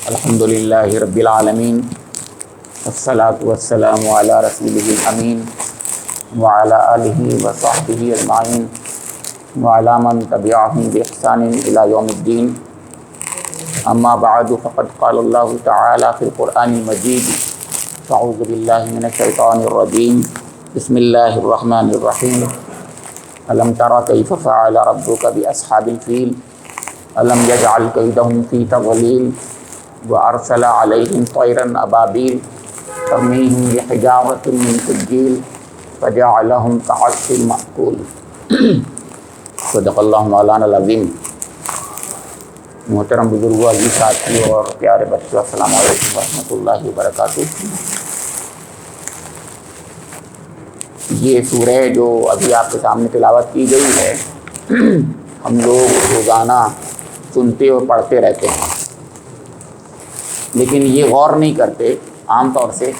الحمدللہ رب العالمین والصلاة والسلام علی رسولہ الامین وعلی آلہ وصحبہ اجمعین وعلی من تبعہم بإحسان الی یوم الدین اما بعد فقد قال اللہ تعالی فی القرآن المجید اعوذ باللہ من الشیطان الرجیم بسم اللہ الرحمن الرحیم الم تر کیف فعل ربک باصحاب الفیل الم یجعل کیدہم فی تضلیل وارسل علیہم طیرا ابابیل ترمیہم بحجارۃ من سجیل فجعلہم کعصف مأکول۔ صدق اللہ مولانا العظیم۔ محترم بزرگوں، عزیز ساتھیوں اور پیارے بچوں، السلام علیکم ورحمۃ اللہ وبرکاتہ۔ یہ سورہ جو ابھی آپ کے سامنے تلاوت کی گئی ہے، ہم لوگ روزانہ سنتے اور پڑھتے رہتے ہیں، لیکن یہ غور نہیں کرتے عام طور سے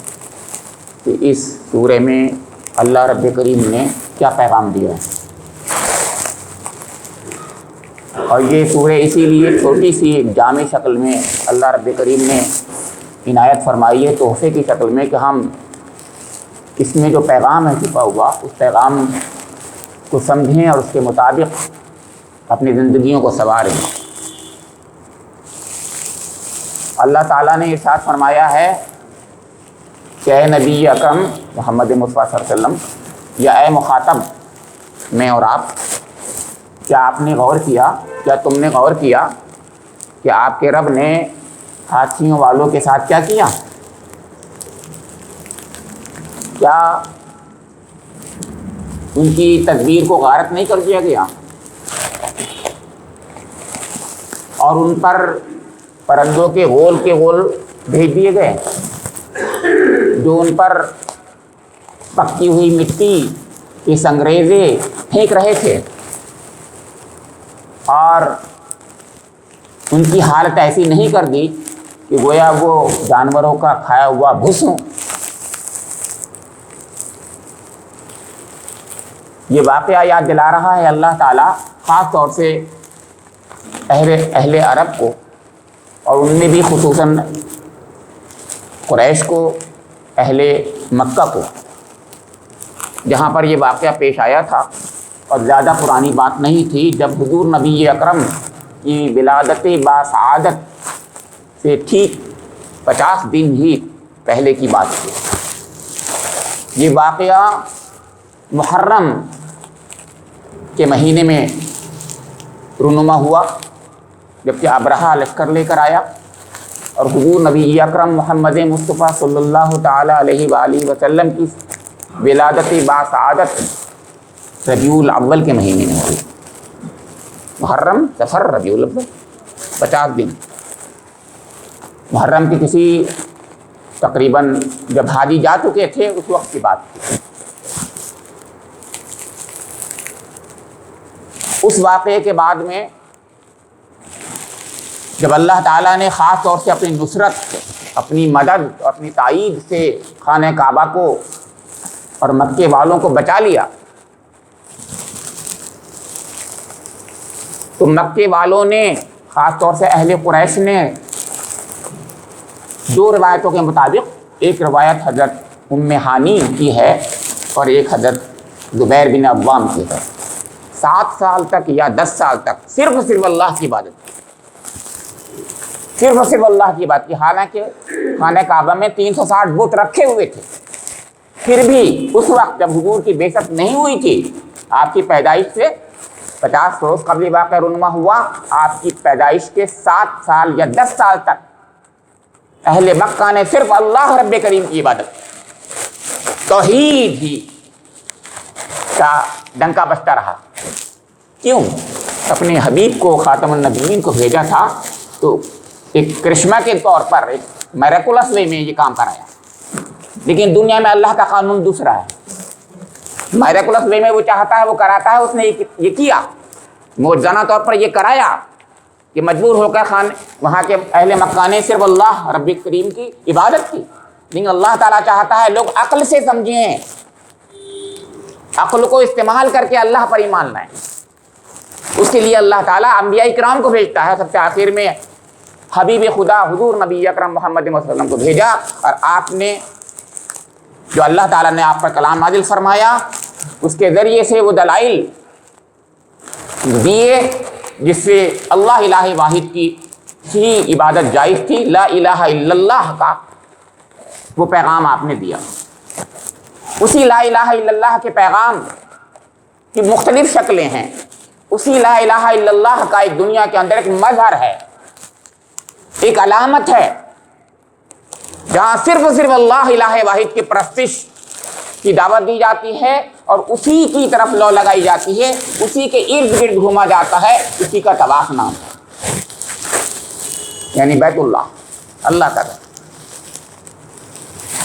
کہ اس سورہ میں اللہ رب کریم نے کیا پیغام دیا ہے۔ اور یہ سورہ اسی لیے چھوٹی سی جامع شکل میں اللہ رب کریم نے عنایت فرمائی ہے، تحفے کی شکل میں، کہ ہم اس میں جو پیغام ہے چھپا ہوا، اس پیغام کو سمجھیں اور اس کے مطابق اپنی زندگیوں کو سنواریں۔ اللہ تعالیٰ نے ارشاد فرمایا ہے کہ اے نبی اکرم محمد مصطفیٰ صلی اللہ علیہ وسلم، یا اے مخاطب میں اور آپ، کیا آپ نے غور کیا، کیا تم نے غور کیا کہ آپ کے رب نے ہاتھیوں والوں کے ساتھ کیا کیا؟ کیا ان کی تدبیر کو غارت نہیں کر دیا گیا اور ان پر پرندوں کے غول بھیج دیے گئے جو ان پر پکی ہوئی مٹی کے سنگریزے پھینک رہے تھے، اور ان کی حالت ایسی نہیں کر دی کہ گویا وہ جانوروں کا کھایا ہوا بھوس ہوں۔ یہ واقعہ یاد دلا رہا ہے اللہ تعالیٰ خاص طور سے اہل عرب کو، اور ان میں بھی خصوصاً قریش کو، اہل مکہ کو، جہاں پر یہ واقعہ پیش آیا تھا، اور زیادہ پرانی بات نہیں تھی، جب حضور نبی اکرم کی ولادت باسعادت سے ٹھیک 50 دن ہی پہلے کی بات تھی۔ یہ واقعہ محرم کے مہینے میں رونما ہوا، جبکہ ابرہہ لشکر لے کر آیا اور حضور نبی اکرم محمد مصطفیٰ صلی اللہ تعالیٰ علیہ وآلہ وسلم کی ولادت باسعادت ربیع الاول کے مہینے میں ہوئی۔ محرم، صفر، ربیع الاول، 50 دن۔ محرم کی کسی تقریباً جب حاجی جا چکے تھے اس وقت کی بات تھی۔ اس واقعے کے بعد میں جب اللہ تعالیٰ نے خاص طور سے اپنی نصرت، اپنی مدد اور اپنی تائید سے خانہ کعبہ کو اور مکے والوں کو بچا لیا، تو مکے والوں نے، خاص طور سے اہل قریش نے، دو روایتوں کے مطابق، ایک روایت حضرت ام ہانی کی ہے اور ایک حضرت زبیر بن عوام کی ہے، 7 سال تک یا 10 سال تک صرف اللہ کی عبادت، صرف اللہ کی بات کی، حالانکہ خانہ کعبہ میں 360 بت رکھے ہوئے تھے، پھر بھی اس وقت جب حضور کی بعثت نہیں ہوئی تھی، آپ کی پیدائش سے 50 روز قبل واقعہ رونما ہوا، آپ کی پیدائش کے 7 سال یا 10 سال تک اہل مکہ نے صرف اللہ رب کریم کی عبادت، توحید ہی کا ڈنکا بجتا رہا۔ کیوں؟ اپنے حبیب کو، خاتم النبیین کو بھیجا تھا، تو ایک کرشمہ کے طور پر، ایک میریکولس وے میں یہ کام کرایا، لیکن دنیا میں اللہ کا قانون دوسرا ہے۔ میریکولس وے میں وہ چاہتا ہے وہ کراتا ہے، اس نے یہ کیا، معجزانہ طور پر یہ کرایا کہ مجبور ہو کر وہاں کے اہل مکہ نے صرف اللہ رب کریم کی عبادت کی، لیکن اللہ تعالیٰ چاہتا ہے لوگ عقل سے سمجھیں، عقل کو استعمال کر کے اللہ پر ایمان لائیں۔ اس کے لیے اللہ تعالیٰ انبیاء کرام کو بھیجتا ہے، سب سے آخر میں حبیب خدا حضور نبی اکرم محمد صلی اللہ علیہ وسلم کو بھیجا، اور آپ نے جو اللہ تعالیٰ نے آپ پر کلام نازل فرمایا اس کے ذریعے سے وہ دلائل دیے جس سے اللہ الہ واحد کی ہی عبادت جائز تھی، لا الہ الا اللہ کا وہ پیغام آپ نے دیا۔ اسی لا الہ الا اللہ کے پیغام کی مختلف شکلیں ہیں، اسی لا الہ الا اللہ کا ایک دنیا کے اندر ایک مظہر ہے، ایک علامت ہے، جہاں صرف اللہ الہ واحد کی پرستش کی دعوت دی جاتی ہے اور اسی کی طرف لو لگائی جاتی ہے، اسی کے ارد گرد گھوما جاتا ہے، اسی کا طواف نام ہے، یعنی بیت اللہ، اللہ کا بیت۔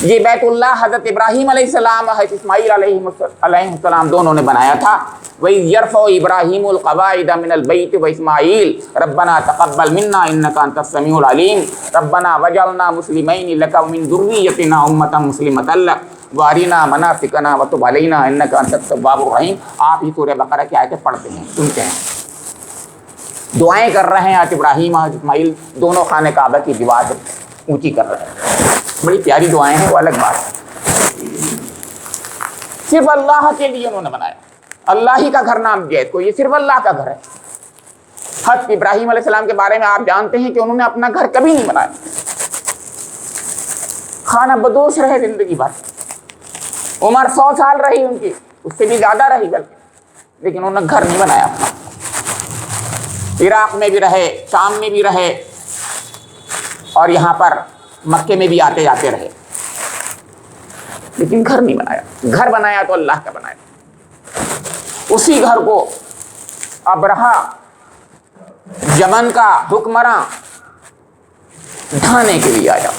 یہ بیت اللہ حضرت ابراہیم علیہ السلام حضرت اسماعیل علیہ السلام دونوں نے بنایا تھا۔ وَإِذْ يَرْفَعُ إِبْرَاهِيمُ الْقَوَاعِدَ مِنَ الْبَيْتِ وَإِسْمَاعِيلُ رَبَّنَا تَقَبَّلْ مِنَّا إِنَّكَ أَنْتَ السَّمِيعُ الْعَلِيمُ رَبَّنَا وَاجْعَلْنَا مُسْلِمَيْنِ لَكَ وَمِنْ ذُرِّيَّتِنَا أُمَّةً مُسْلِمَةً لَكَ وَأَرِنَا مَنَاسِكَنَا وَتُبْ عَلَيْنَا إِنَّكَ أَنْتَ التَّوَّابُ الرَّحِيمُ۔ آپ ہی سورہ بقرہ کی آیتیں پڑھتے ہیں، سنتے ہیں، دعائیں کر رہے ہیں۔ حضرت ابراہیم اور اسماعیل دونوں خانہ کعبہ کی دیوار اونچی کر رہے ہیں، بڑی پیاری دعائیں ہیں، وہ الگ بات ہے۔ صرف اللہ کے لیے انہوں نے بنایا، اللہ ہی کا گھر نام دیا اس کو، یہ صرف اللہ کا گھر ہے۔ حضرت ابراہیم علیہ السلام کے بارے میں آپ جانتے ہیں کہ انہوں نے اپنا گھر کبھی نہیں بنایا، خانہ بدوش رہے زندگی بھر، عمر 100 سال رہی ان کی، اس سے بھی زیادہ رہی بلکہ، لیکن انہوں نے گھر نہیں بنایا اپنا۔ عراق میں بھی رہے، شام میں بھی رہے، اور یہاں پر مکے میں بھی آتے جاتے رہے، لیکن گھر نہیں بنایا۔ گھر بنایا تو اللہ کا بنایا۔ اسی گھر کو ابرہہ یمن کا حکمراں ڈھانے کے لیے آیا،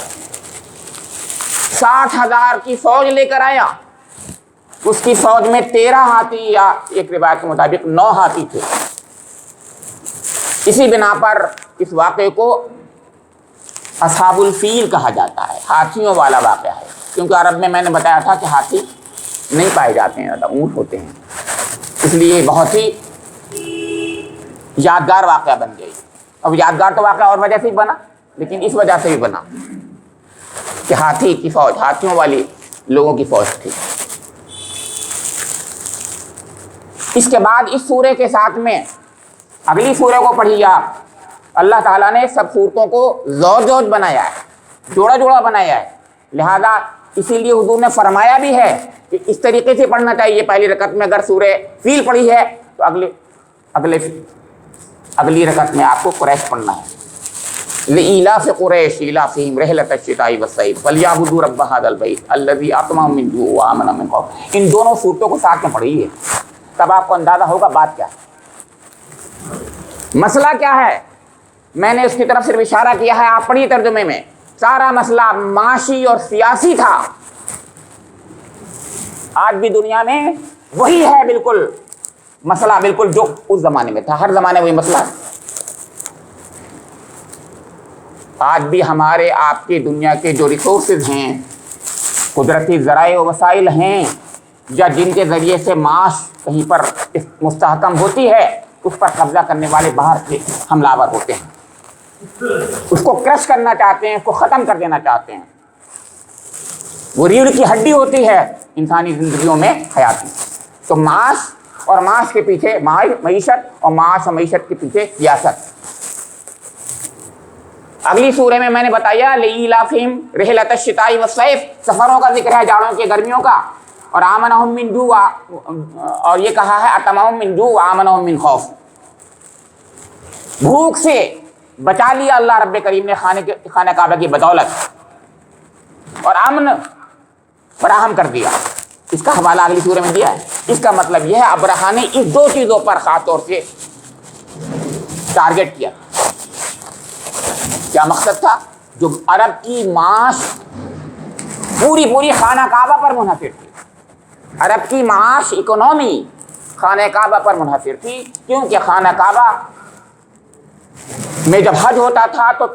60,000 کی فوج لے کر آیا۔ اس کی فوج میں 13 ہاتھی یا ایک روایت کے مطابق 9 ہاتھی تھے۔ اسی بنا پر اس واقعے کو اصحاب الفیل کہا جاتا ہے، ہاتھیوں والا واقعہ ہے، کیونکہ عرب میں نے بتایا تھا کہ ہاتھی نہیں پائے جاتے ہیں، زیادہ اونٹ ہوتے ہیں، اس لیے بہت ہی یادگار واقعہ بن گئی۔ اب یادگار تو واقعہ اور وجہ سے ہی بنا، لیکن اس وجہ سے بھی بنا کہ ہاتھی کی فوج، ہاتھیوں والی لوگوں کی فوج تھی۔ اس کے بعد اس سورے کے ساتھ میں اگلی سورہ کو پڑھیے آپ، اللہ تعالیٰ نے سب صورتوں کو زوج زوج بنایا ہے، جوڑا جوڑا بنایا ہے، لہذا اسی لیے حضور نے فرمایا بھی ہے کہ اس طریقے سے پڑھنا چاہیے۔ پہلی رکعت میں اگر سورہ فیل پڑھی ہے تو اگلی رکعت میں آپ کو قریش پڑھنا ہے۔ لإیلاف قریش ایلافہم رحلۃ الشتاء والصیف فلیعبدوا رب ھذا البیت الذی اطعمهم من جوع وآمنهم من خوف۔ ان دونوں صورتوں کو ساتھ میں پڑھیے، تب آپ کو اندازہ ہوگا بات کیا ہے، مسئلہ کیا ہے۔ میں نے اس کی طرف صرف اشارہ کیا ہے، آپ پڑھیے ترجمے میں، سارا مسئلہ معاشی اور سیاسی تھا۔ آج بھی دنیا میں وہی ہے بالکل مسئلہ، بالکل جو اس زمانے میں تھا، ہر زمانے وہی مسئلہ ہے۔ آج بھی ہمارے آپ کی دنیا کے جو ریسورسز ہیں، قدرتی ذرائع و وسائل ہیں، یا جن کے ذریعے سے معاش کہیں پر مستحکم ہوتی ہے، اس پر قبضہ کرنے والے باہر سے حملہ آور ہوتے ہیں، اس کو کرش کرنا چاہتے ہیں، اس کو ختم کر دینا چاہتے ہیں۔ وہ ریڑھ کی ہڈی ہوتی ہے انسانی زندگیوں میں حیاتی، تو معاش اور معاش کے پیچھے معیشت، اور معاش اور معیشت کے پیچھے سیاست۔ اگلی سورہ میں نے بتایا لإیلافہم رحلۃ الشتاء والصیف، سفروں کا ذکر ہے، جاڑوں کے گرمیوں کا، اور آمنہم من جوع، اور یہ کہا ہے اطعمہم من جوع وآمنہم من خوف، بھوک سے بچا لیا اللہ رب کریم نے خانہ کعبہ کی بدولت، اور امن فراہم کر دیا۔ اس کا حوالہ اگلی سورہ میں دیا ہے۔ اس کا مطلب یہ ہے ابرہہ نے اس 2 چیزوں پر خاص طور سے ٹارگٹ کیا۔ کیا مقصد تھا؟ جو عرب کی معاش پوری خانہ کعبہ پر منحصر تھی، عرب کی معاش اکنومی خانہ کعبہ پر منحصر تھی، کیونکہ خانہ کعبہ میں جب حج ہوتا تھا تو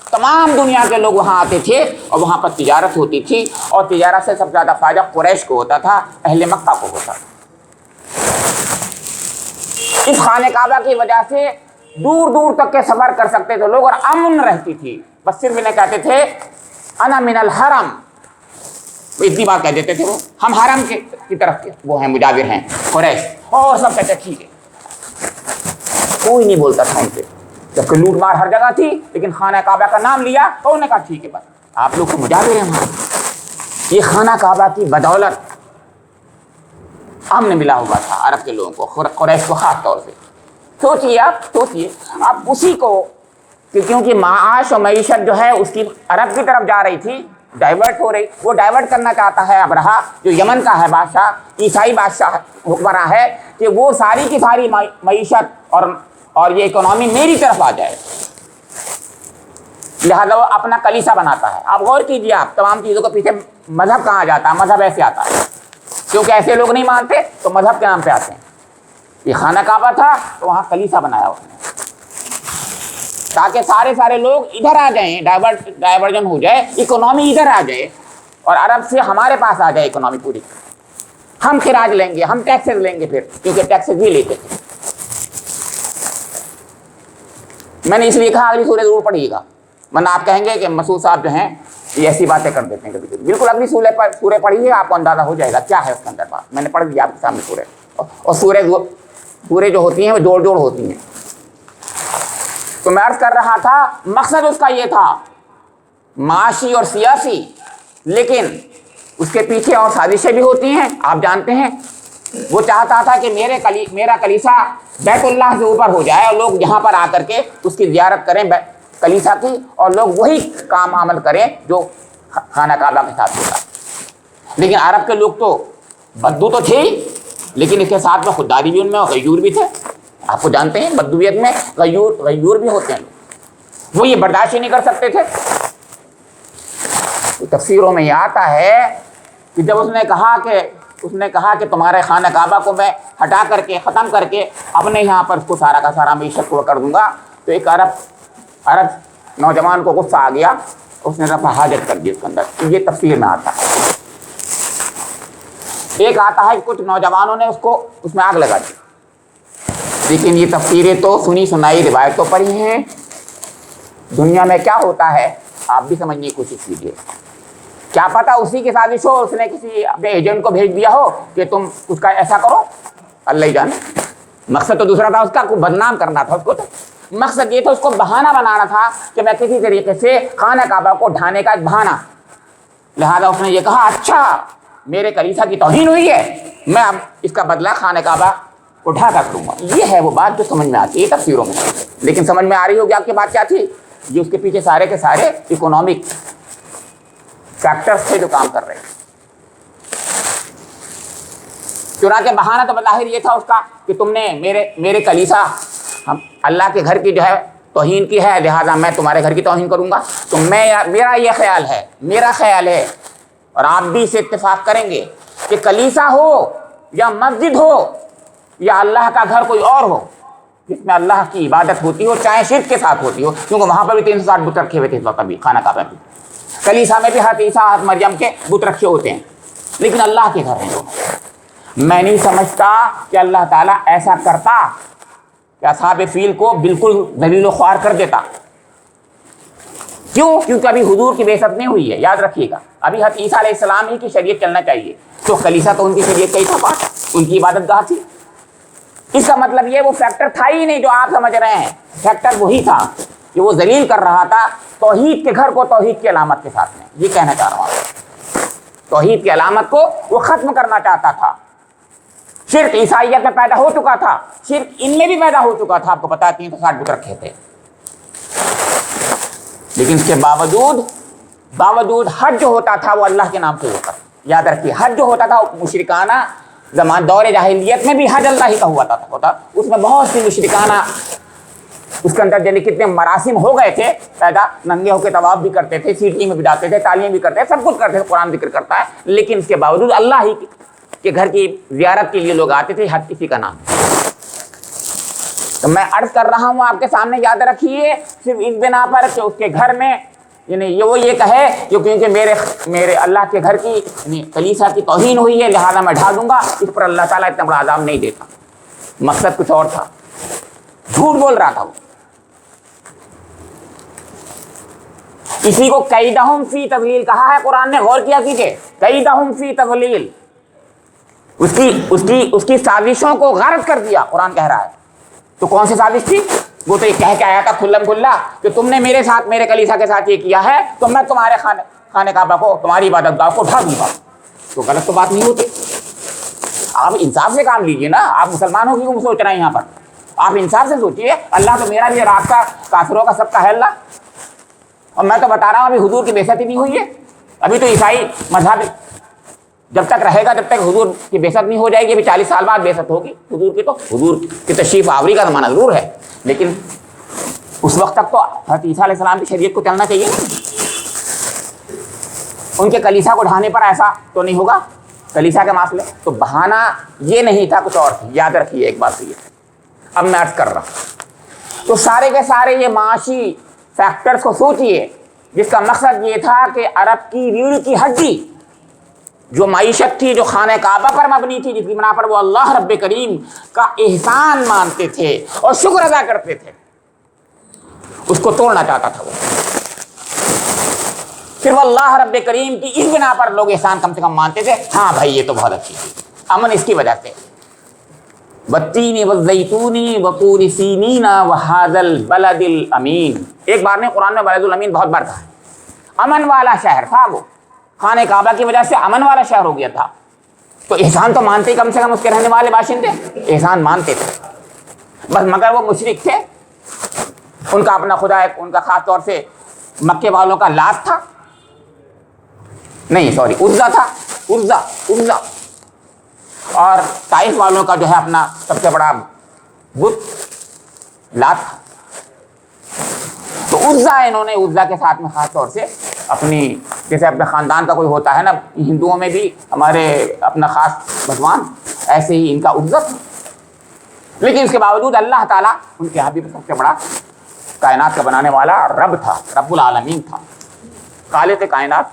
تمام دنیا کے لوگ وہاں آتے تھے، اور وہاں پر تجارت ہوتی تھی، اور تجارت سے سب سے زیادہ فائدہ قریش کو ہوتا تھا، اہل مکہ کو ہوتا تھا۔ اس خانہ کعبہ کی وجہ سے दूर दूर तक के सफर कर सकते थे लोग और अमन रहती थी। बस सिर्फ इन्हें कहते थे अना मिनल हरम, इतनी बात कह देते थे वो, हम हरम की तरफ के वो हैं, मुजाविर हैं कुरैश। और सब कहते ठीक है, कोई नहीं बोलता था उनसे, जबकि लूट मार हर जगह थी, लेकिन खाना काबा का नाम लिया और उन्होंने कहा ठीक है बस आप लोग तो मुजाविर हैं वहाँ। ये खाना काबा की बदौलत अमन मिला हुआ था अरब के लोगों को, कुरैश को खास तौर से। सोचिए आप उसी को, क्योंकि माश और मईशत जो है उसकी अरब की तरफ जा रही थी, डाइवर्ट हो रही, वो डाइवर्ट करना चाहता है अबरहा जो यमन का है बादशाह, ईसाई बादशाह हुक्मरां है, कि वो सारी की सारी मईशत और ये इकोनॉमी मेरी तरफ आ जाए, लिहाजा वो अपना कलीसा बनाता है। आप गौर कीजिए, आप तमाम चीज़ों के पीछे मजहब कहाँ जाता है, मजहब ऐसे आता है, क्योंकि ऐसे लोग नहीं मानते तो मजहब के नाम पे आते हैं। ये खाना काबा था तो वहाँ कलीसा बनाया उसने, ताकि सारे लोग इधर आ जाएं, डाइवर्जन हो जाए, इकोनॉमी इधर आ जाए और अरब से हमारे पास आ जाए इकोनॉमी पूरी। हम खिराज लेंगे, हम टैक्सेस लेंगे फिर, क्योंकि टैक्सेस भी लेते थे। मैंने इसलिए कहा अगली सूरह जरूर पढ़िएगा, वरना आप कहेंगे कि मसूद साहब जो हैं ये ऐसी बातें कर देते हैं कभी कभी। बिल्कुल अगली सूरह पढ़िए, आपको अंदाजा हो जाएगा क्या है उसके अंदर बात। मैंने पढ़ दिया आपके सामने सूरह, और सूरह जो होती हैं वो जोड़ होती हैं। तो मैं अर्ज कर रहा था, मकसद उसका ये था माशी और सियासी, लेकिन उसके पीछे और साजिशें भी होती हैं, आप जानते हैं। वो चाहता था कि मेरा कलीसा बैतुल्लाह से ऊपर हो जाए और लोग यहाँ पर आकर के उसकी ज़ियारत करें कलीसा की, और लोग वही काम अमल करें जो खाना काबा के साथ होता। लेकिन अरब के लोग तो बद्दू तो थे ही, लेकिन इसके साथ में खुददारी भी उनमें, गयूर भी थे। आपको जानते हैं बद्दूयत में गयूर भी होते हैं, वो ये बर्दाश्त ही नहीं कर सकते थे। तो तफसीरों में ये आता है कि जब उसने कहा कि तुम्हारे खाना काबा को मैं हटा करके ख़त्म करके अपने यहाँ पर उसको सारा का सारा मीशत को कर दूंगा, तो एक अरब नौजवान को गुस्सा आ गया, उसने रफा हाजत कर दी उसके अंदर। ये तफसीर में आता है। एक आता है कि कुछ नौजवानों ने उसमें आग लगा दी, लेकिन ये तफसीरें तो सुनी सुनाई रिवायतों पर ही हैं। दुनिया में क्या होता है आप भी समझने की कोशिश कीजिए। क्या पता उसी की साजिश हो, उसने किसी अपने एजेंट को भेज दिया हो कि तुम उसका ऐसा करो, अल्लाह ही जाने। मकसद तो दूसरा था उसका, को बदनाम करना था उसको। तो मकसद ये था उसको बहाना बनाना था कि मैं किसी तरीके से खाना काबा को ढाने का एक बहाना। लिहाजा उसने ये कहा, अच्छा मेरे कलीसा की तौहीन हुई है, मैं अब इसका बदला खाना काबा को ढा कर दूंगा। ये है वो बात जो समझ में आती है तफसीरों में। लेकिन समझ में आ रही होगी आपकी बात क्या थी। ये उसके पीछे सारे के सारे इकोनॉमिक फैक्टर्स थे जो काम कर रहे थे। चुनांचे बहाना तो बज़ाहिर ये था उसका कि तुमने मेरे कलीसा, हम अल्लाह के घर की जो है तौहीन की है, लिहाजा मैं तुम्हारे घर की तौहीन करूंगा। तो मेरा ये ख्याल है, मेरा ख्याल है, और आप भी इसे इत्तेफाक करेंगे कि कलीसा हो या मस्जिद हो या अल्लाह का घर कोई और हो जिसमें अल्लाह की इबादत होती हो, चाहे शिर्क के साथ होती हो, क्योंकि वहाँ पर भी 360 बुत रखे हुए थे इस वक्त भी खाना काबा में। कलीसा में भी हज़रत ईसा हज़रत मरियम के बुत रखे होते हैं, लेकिन अल्लाह के घर हैं दोनों। मैं नहीं समझता कि अल्लाह ताला ऐसा करता कि असहाब फील को बिल्कुल ज़लील ख्वार कर देता। क्यों? क्योंकि अभी हुजूर की बेइज्जत नहीं हुई है, याद रखिएगा। अभी हज़रत ईसा अलैहिस्सलाम ही की शरीयत चलना चाहिए, तो कलीसा तो उनकी शरीयत का ही था पास, उनकी इबादत गाह थी। इसका मतलब ये वो फैक्टर था ही नहीं जो आप समझ रहे हैं। फैक्टर वही था कि वो जलील कर रहा था तौहीद के घर को तौहीद की अलामत के साथ में। ये कहना चाह रहा हूँ, तौहीद की अलामत को वो ख़त्म करना चाहता था। शिर्क ईसाइयत में पैदा हो चुका था, शिर्क इनमें भी पैदा हो चुका था, आपको पता है 360 बुत रखे थे। लेकिन इसके बावजूद हज जो होता था वो अल्लाह के नाम से होता। याद रखिए, हज जो होता था मुशरिकाना ज़मान दौरे जाहिलियत में भी हज अल्लाह ही का हुआ था। उसमें बहुत सी मुशरिकाना, उसके अंदर जाने कितने मरासिम हो गए थे पैदा, नंगे होकर तवाफ भी करते थे, सीटी में भी डालते थे, तालियां भी करते थे, सब कुछ करते थे, कुरान जिक्र करता है। लेकिन इसके बावजूद अल्लाह ही के घर की ज़ियारत के लिए लोग आते थे, हज किसी का नाम। तो मैं अर्ज कर रहा हूँ आपके सामने, याद रखिए, सिर्फ इस बिना पर कि उसके घर में ये कहे क्योंकि मेरे अल्लाह के घर की कलीसा की तौहीन हुई है, लिहाजा मैं ढा दूंगा, इस पर अल्लाह ताला इतना बड़ा आज़ाब नहीं देता। मकसद कुछ और था, झूठ बोल रहा था वो। इसी को कैदहुम फी तज़लील कहा है कुरान ने, गौर किया कीजिए, कैदहुम फी तज़लील, उसकी साजिशों को गारत कर दिया, कुरान कह रहा है। तो कौन सी साजिश थी? वो तो ये कह के आया था खुल्लम खुल्ला कि तुमने मेरे साथ, मेरे कलीसा के साथ ये किया है तो मैं तुम्हारे खाने काबा को, तुम्हारी इबादत गाह को ढा दूंगा। तो गलत तो बात नहीं होती। आप इंसाफ से काम लीजिए ना, आप मुसलमान हो क्यों सोच रहे हैं यहाँ पर? आप इंसाफ से सोचिए, अल्लाह तो मेरा भी है, आपका, काफिरों का सबका है अल्लाह। और मैं तो बता रहा हूँ अभी हुजूर की बेइज्जती नहीं हुई है, अभी तो ईसाई मजहब जब तक रहेगा तब तक हुजूर की बेइज्जत नहीं हो जाएगी। अभी 40 साल बाद बेइज्जत होगी हुजूर की। तो हुजूर की तशरीफ आवरी का ज़माना ज़रूर है, लेकिन उस वक्त तक तो हज़रत ईसा अलैहिस्सलाम की शरीयत को चलना चाहिए। उनके कलीसा को ढाने पर ऐसा तो नहीं होगा, कलीसा के मामले। तो बहाना ये नहीं था, कुछ और थी, याद रखिए एक बात। ये अब मैं अर्ज कर रहा हूँ, तो सारे के सारे ये माशी फैक्टर्स को सोचिए, जिसका मकसद ये था कि अरब की रीढ़ की हड्डी जो माईशत थी, जो खाने काबा पर मबनी थी, जिसकी बना पर वो अल्लाह रब्बे करीम का एहसान मानते थे और शुक्र अदा करते थे, उसको तोड़ना चाहता था वो। फिर वो अल्लाह रब्बे करीम की इस बिना पर लोग एहसान कम से कम मानते थे, हाँ भाई ये तो बहुत अच्छी थी। अमन इसकी वजह से, वत्तीनी वज़ैतूनी वतूरी सीनीना वहाज़ल बलदिल अमीन। एक बार ने कुरान में बलदुल अमीन बहुत बार कहा है। अमन वाला शहर था वो, खाने काबा की वजह से अमन वाला शहर हो गया था। तो एहसान तो मानते ही, कम से कम उसके रहने वाले बाशिंदे एहसान मानते थे बस। मगर वो मुशरिक थे, उनका अपना खुदा है, उनका खास तौर से मक्के वालों का लात था, नहीं सॉरी उज़्ज़ा था, उज़्ज़ा। और ताइफ वालों का जो है अपना सबसे बड़ा बुत लात था। तो उज़्ज़ा, इन्होंने उज़्ज़ा के साथ में खास तौर से अपनी, जैसे अपने ख़ानदान का कोई होता है ना, हिंदुओं में भी हमारे अपना ख़ास भगवान, ऐसे ही इनका उज़्ज़ा था। लेकिन इसके बावजूद अल्लाह ताला उनके यहाँ भी सबसे बड़ा कायनात का बनाने वाला रब था, रब्बुल आलमीन था, खालिक़ कायनात।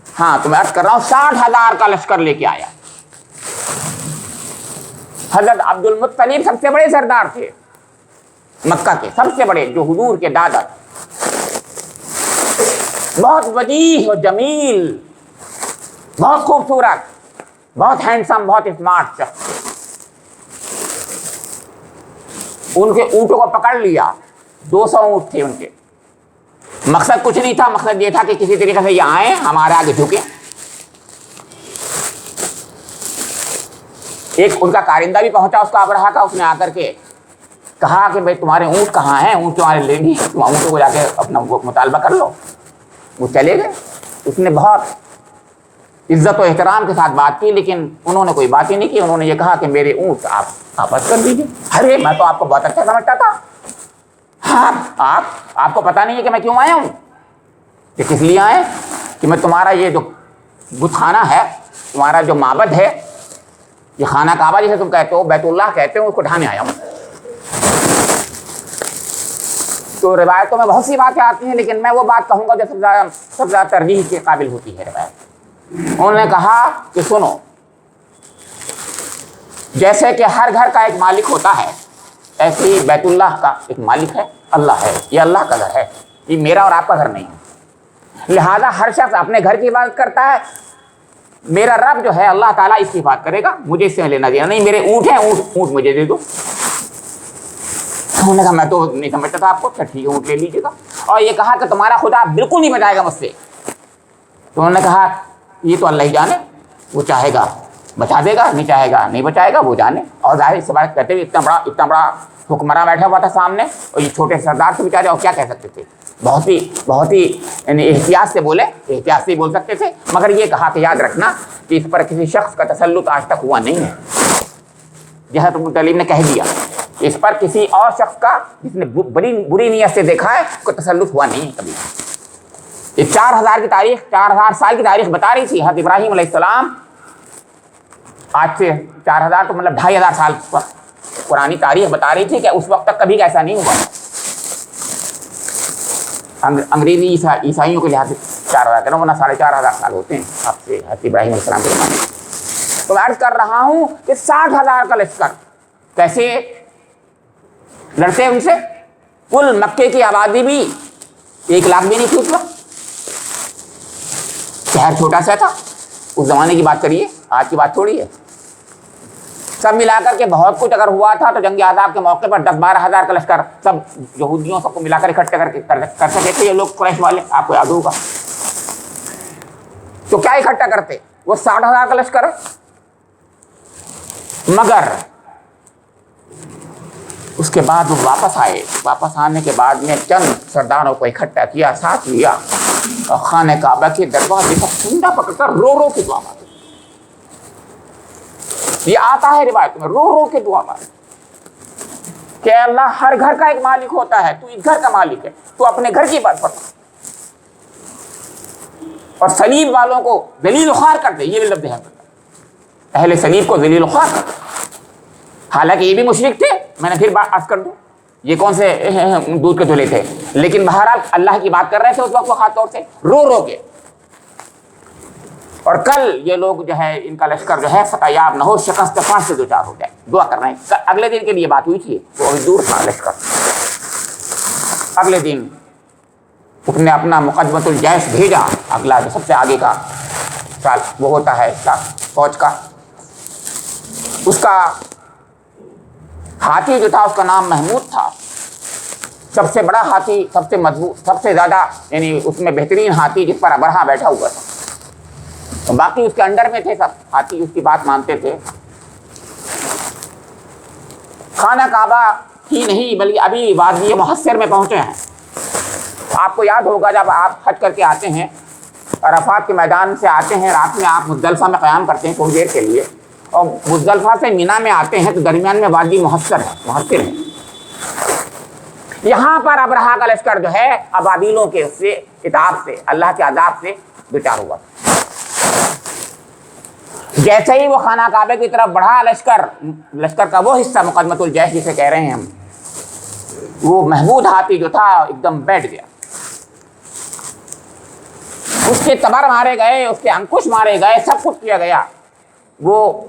हाँ, तो मैं अर्ज़ कर रहा हूँ 60,000 का लश्कर लेके आया। हज़रत अब्दुल मुत्तलिब सबसे बड़े सरदार थे मक्का के, सबसे बड़े, जो हुजूर के दादा, बहुत वजीह और जमील, बहुत खूबसूरत, बहुत हैंडसम, बहुत स्मार्ट शख्स। उनके ऊँटों को पकड़ लिया, 200 ऊँट थे उनके। मकसद कुछ नहीं था, मकसद ये था कि किसी तरीके से ये आए, हमारे आगे झुके। एक उनका कारिंदा भी पहुंचा उसका अबरहा का, उसने आकर के कहा कि भाई तुम्हारे ऊँट कहाँ हैं, ऊँट तुम्हारे ले ली, तुम ऊँटों को जाके अपना मुतालबा कर लो। वो चले गए। उसने बहुत इज्जत और एहतराम के साथ बात की, लेकिन उन्होंने कोई बात ही नहीं की। उन्होंने ये कहा कि मेरे ऊँट आप वापस कर दीजिए। अरे मैं तो आपको बहुत अच्छा समझता था, हाँ आपको पता नहीं है कि मैं क्यों आया हूँ, कि किस लिए आए, कि मैं तुम्हारा ये जो बुतखाना है, तुम्हारा जो माबद है, ये खाना काबा जिसे तुम कहते हो, बैतुल्लाह कहते हो, उसको ढाने आया हूँ। तो रिवायतों में बहुत सी बातें आती हैं, लेकिन मैं वो बात कहूँगा जो सबसे ज़्यादा तरजीह के काबिल होती है रिवायत। उन्होंने कहा कि सुनो, जैसे कि हर घर का एक मालिक होता है, ऐसे ही बैतुल्लाह का एक मालिक है, अल्लाह है। ये अल्लाह का घर है, ये मेरा और आपका घर नहीं है। लिहाजा हर शख्स अपने घर की इबादत करता है। मेरा रब जो है अल्लाह ताला इसकी बात करेगा, मुझे इससे लेना देना नहीं। मेरे ऊँट हैं, ऊँट मुझे दे दो। उन्होंने कहा मैं तो नहीं समझता था आपको, ठीक है ऊँट ले लीजिएगा। और ये कहा कि तुम्हारा खुदा बिल्कुल नहीं बचाएगा मुझसे। तो उन्होंने कहा ये तो अल्लाह ही जाने, वो चाहेगा बचा देगा, नहीं चाहेगा नहीं बचाएगा, वो जाने। और जाहिर इस बात कहते हुए इतना बड़ा हुक्मरान बैठा हुआ था सामने, और ये छोटे सरदार से बेचारे और क्या कह सकते थे। बहुत ही एहतियात से बोले, एहतियात से बोल सकते थे, मगर ये कहा कि याद रखना कि इस पर किसी शख्स का तसल्लुत आज तक हुआ नहीं है। जैसा तो मुत्तलिब ने कह दिया, इस पर किसी और शख्स का जिसने बुरी नीयत से देखा है, उसको तसल्लुत हुआ नहीं कभी। ये 4000 की तारीख, 4000 साल की तारीख बता रही थी। हज़रत इब्राहीम अलैहिस्सलाम, आज से 4000 तो मतलब 2500 साल पुरानी तारीख बता रही थी कि उस वक्त तक कभी ऐसा नहीं हुआ। अंग्रेजी ईसाइयों के लिहाज से 4000 करो, वरना 4500 साल होते हैं आपसे हज़रत इब्राहीम अलैहिस्सलाम के ज़माने। तो मैं अर्ज़ कर रहा हूँ कि 60,000 का लश्कर कैसे लड़ते उनसे। कुल मक्के की आबादी भी 1 लाख भी नहीं थी उस वक्त, शहर छोटा सा था, उस जमाने की बात करिए, आज की बात थोड़ी है। सब मिलाकर के बहुत कुछ अगर हुआ था तो जंग आज़ाब के मौके पर 10-12 हज़ार का लश्कर सब यहूदियों सबको मिलाकर इकट्ठे करके कर सके थे ये लोग कुरैश वाले, आपको याद होगा। तो क्या इकट्ठा करते, वो 60,000 का लश्कर है। मगर उसके बाद वो वापस आए, वापस आने के बाद में चंद सरदारों को इकट्ठा किया, साथ लिया और खाने काबा के दरवाजे पर कुंडा पकड़कर रो रो के दुआ मांगी। ये आता है रिवायत में, रो रो के दुआ मांगी कि अल्लाह हर घर का एक मालिक होता है, तू इस घर का मालिक है, तू अपने घर की बात फरमा और सलीब वालों को दलील ख्वार कर दे। ये भी लफ्ज़ है, अहले सलीब को दलील ख्वार कर दे। हालांकि ये भी मुशरिक थे, मैंने फिर बात अर्ज कर दूं, ये कौन से दूध के धुले थे, लेकिन बहरहाल अल्लाह की बात कर रहे थे उस वक्त वो खास तौर से रो रो के। और कल ये लोग जो है, इनका लश्कर जो है फतयाब न हो, शिकस्त फाश से दो चार हो जाए, दुआ कर रहे हैं। अगले दिन के लिए बात हुई थी, वो अभी दूर था लश्कर। अगले दिन उसने अपना मुक़द्दमतुल जैश भेजा, अगला जो सबसे आगे का साल वो होता है फौज का, उसका हाथी जो था उसका नाम महमूद था। सबसे बड़ा हाथी, सबसे मजबूत, सबसे ज़्यादा यानी उसमें बेहतरीन हाथी जिस पर अबरहा बैठा हुआ था। तो बाकी उसके अंडर में थे सब हाथी, उसकी बात मानते थे। खाना काबा ही नहीं बल्कि अभी वादी मुहस्सर में पहुँचे हैं। आपको याद होगा जब आप हज करके आते हैं, अराफात के मैदान से आते हैं, रात में आप मुज़दलिफ़ा में क़याम करते हैं थोड़ी देर के लिए, और मुज़दलिफ़ा से मिना में आते हैं तो दरमियान में वादी मुहस्सर है। यहाँ पर अबरहा का लश्कर जो है अबाबीलों के उससे इताब से, अल्लाह के अज़ाब से बेचार हुआ। जैसे ही वो खाना काबे की तरफ बढ़ा लश्कर का वो हिस्सा मुक़द्दमतुल जैश जिसे कह रहे हैं हम, वो महमूद हाथी जो था एकदम बैठ गया। उसके तबर मारे गए, उसके अंकुश मारे गए, सब कुछ किया गया। वो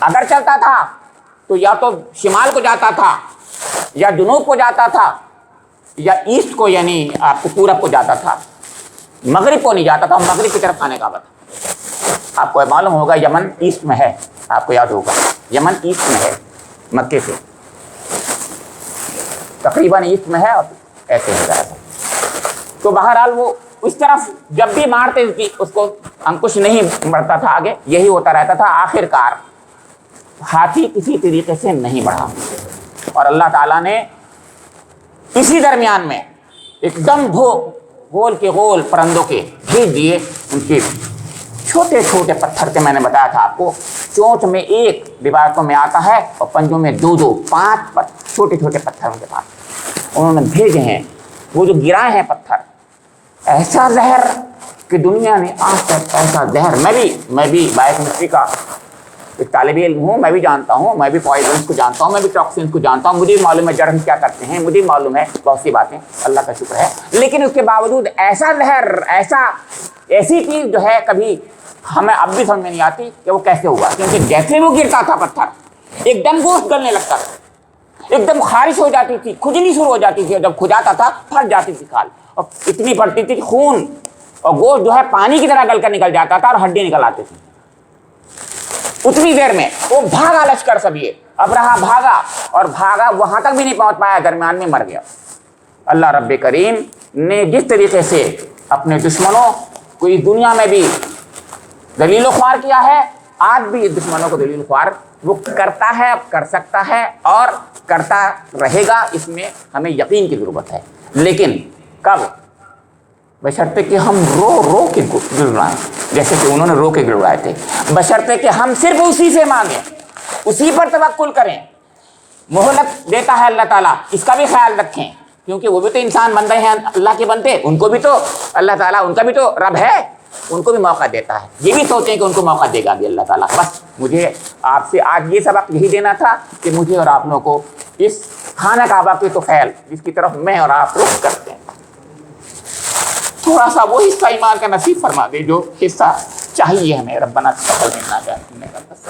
अगर चलता था तो या तो शिमाल को जाता था, या जुनूब को जाता था, या ईस्ट को यानी आपको पूरब को जाता था, मगरिब को नहीं जाता था। मगरिब की तरफ खाने का था। आपको मालूम होगा यमन ईस्ट में है, आपको याद होगा यमन ईस्ट में है, मक्के से तकरीबन ईस्ट में है, और ऐसे हो जाता। तो बहरहाल वो उस तरफ जब भी मारते उसको अंकुश नहीं बढ़ता था आगे, यही होता रहता था। आखिरकार हाथी किसी तरीके से नहीं बढ़ा और अल्लाह ताला ने इसी दरमियान में एकदम गोल के गोल परंदों के भेज दिए। उनके छोटे छोटे पत्थर थे, मैंने बताया था आपको, चोंच में एक रिवायतों में आता है और पंजों में दो, 5 छोटे छोटे पत्थर उनके पास उन्होंने भेजे हैं। वो जो गिराए हैं पत्थर, ऐसा जहर कि दुनिया ने आज तक ऐसा जहर, मैं भी बायोकेमिस्ट्री का एक तालिब इल्म हूँ, मैं भी जानता हूँ, मैं भी पॉइजन्स को जानता हूँ, मैं भी टॉक्सिन्स को जानता हूँ, मुझे मालूम है जर्म क्या करते हैं, मुझे मालूम है बहुत सी बातें, अल्लाह का शुक्र है। लेकिन उसके बावजूद ऐसा जहर, ऐसी चीज़ जो है कभी हमें अब भी समझ में नहीं आती कि वो कैसे हुआ। क्योंकि जैसे वो गिरता था पत्थर, एकदम गोश्त गलने लगता था, एकदम खारिश हो जाती थी, खुजली शुरू हो जाती थी, जब खुजाता था फट जाती थी खाल, और इतनी पड़ती थी खून और गोश्त जो है पानी की तरह गल कर निकल जाता था और हड्डी निकल आती थी। उतनी देर में वो भागा लश्कर सब, ये अबरहा भागा और भागा, वहां तक भी नहीं पहुंच पाया, दरमियान में मर गया। अल्लाह रब्बे करीम ने जिस तरीके से अपने दुश्मनों को इस दुनिया में भी दलील ख्वार किया है, आज भी दुश्मनों को दलील ख्वार वो करता है, कर सकता है और करता रहेगा। इसमें हमें यकीन की ज़रूरत है। लेकिन कब? बशर्ते कि हम रो रो के गिड़वाएं, जैसे कि उन्होंने रो के गिड़वाए थे। बशर्ते कि हम सिर्फ उसी से मांगें, उसी पर तवक्कुल करें। मोहलत देता है अल्लाह ताला, इसका भी ख्याल रखें, क्योंकि वो भी तो इंसान बंदे हैं, अल्लाह के बंदे, उनको भी तो अल्लाह ताला, उनका भी तो रब है, उनको भी मौका देता है। ये भी सोचें कि उनको मौका देगा भी अल्लाह ताला। बस मुझे आपसे आज ये सबक यही देना था कि मुझे और आप लोगों को इस खाना काबा के तो ख्याल जिसकी तरफ मैं और आप रुख करते हैं, थोड़ा सा वो हिस्सा ईमान का नसीब फरमा दे जो हिस्सा चाहिए हमें। रब्बना तक़ब्बल मिन्ना